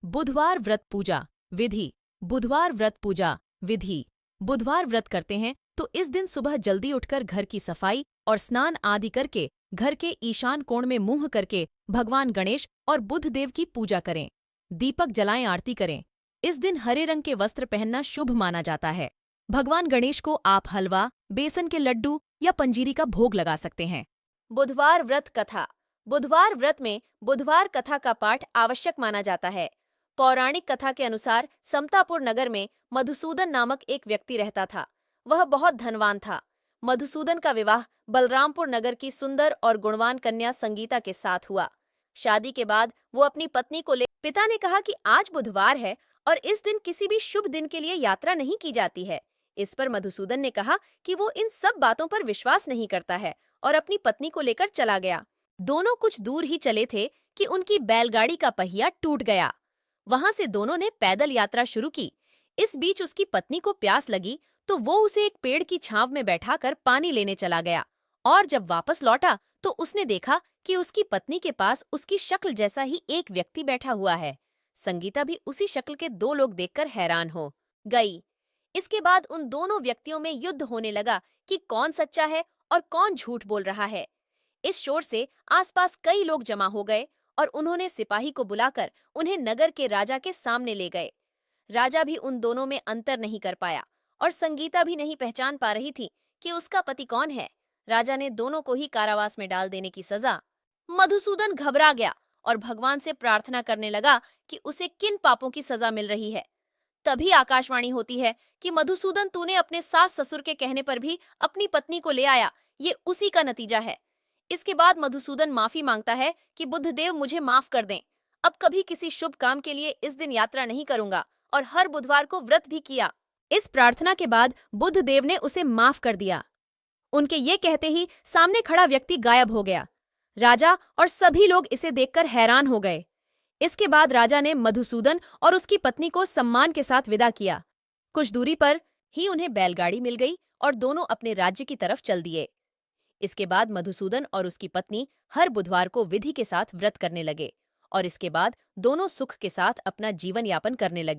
बुधवार व्रत पूजा विधि। बुधवार व्रत पूजा विधि। बुधवार व्रत करते हैं तो इस दिन सुबह जल्दी उठकर घर की सफाई और स्नान आदि करके घर के ईशान कोण में मुंह करके भगवान गणेश और बुध देव की पूजा करें। दीपक जलाएं, आरती करें। इस दिन हरे रंग के वस्त्र पहनना शुभ माना जाता है। भगवान गणेश को आप हलवा, बेसन के लड्डू या पंजीरी का भोग लगा सकते हैं। बुधवार व्रत कथा। बुधवार व्रत में बुधवार कथा का पाठ आवश्यक माना जाता है। पौराणिक कथा के अनुसार समतापुर नगर में मधुसूदन नामक एक व्यक्ति रहता था। वह बहुत धनवान था। मधुसूदन का विवाह बलरामपुर नगर की सुंदर और गुणवान कन्या संगीता के साथ हुआ। शादी के बाद वो अपनी पत्नी को ले पिता ने कहा कि आज बुधवार है और इस दिन किसी भी शुभ दिन के लिए यात्रा नहीं की जाती है। इस पर मधुसूदन ने कहा कि वो इन सब बातों पर विश्वास नहीं करता है और अपनी पत्नी को लेकर चला गया। दोनों कुछ दूर ही चले थे कि उनकी बैलगाड़ी का पहिया टूट गया। वहां से दोनों ने पैदल यात्रा शुरू की। इस बीच उसकी पत्नी को प्यास लगी तो वो उसे एक पेड़ की छांव में बैठाकर पानी लेने चला गया और जब वापस लौटा तो उसने देखा कि उसकी पत्नी के पास उसकी शक्ल जैसा ही एक व्यक्ति बैठा हुआ है। संगीता भी उसी शक्ल के दो लोग देखकर हैरान हो गई। इसके बाद उन दोनों व्यक्तियों में युद्ध होने लगा कि कौन सच्चा है और कौन झूठ बोल रहा है। इस शोर से आसपास कई लोग जमा हो गए और उन्होंने सिपाही को बुलाकर उन्हें नगर के राजा के सामने ले गए। राजा भी उन दोनों में अंतर नहीं कर पाया और संगीता भी नहीं पहचान पा रही थी कि उसका पति कौन है। राजा ने दोनों को ही कारावास में डाल देने की सजा। मधुसूदन घबरा गया और भगवान से प्रार्थना करने लगा कि उसे किन पापों की सजा मिल रही है। तभी आकाशवाणी होती है कि मधुसूदन, तूने अपने सास ससुर के कहने पर भी अपनी पत्नी को ले आया, ये उसी का नतीजा है। इसके बाद मधुसूदन माफी मांगता है कि बुद्धदेव मुझे माफ कर दें। अब कभी किसी शुभ काम के लिए इस दिन यात्रा नहीं करूंगा और हर बुधवार को व्रत भी किया। इस प्रार्थना के बाद बुद्धदेव ने उसे माफ कर दिया। उनके ये कहते ही सामने खड़ा व्यक्ति गायब हो गया। राजा और सभी लोग इसे देखकर हैरान हो गए। इसके बाद राजा ने मधुसूदन और उसकी पत्नी को सम्मान के साथ विदा किया। कुछ दूरी पर ही उन्हें बैलगाड़ी मिल गई और दोनों अपने राज्य की तरफ चल दिए। इसके बाद मधुसूदन और उसकी पत्नी हर बुधवार को विधि के साथ व्रत करने लगे और इसके बाद दोनों सुख के साथ अपना जीवन यापन करने लगे।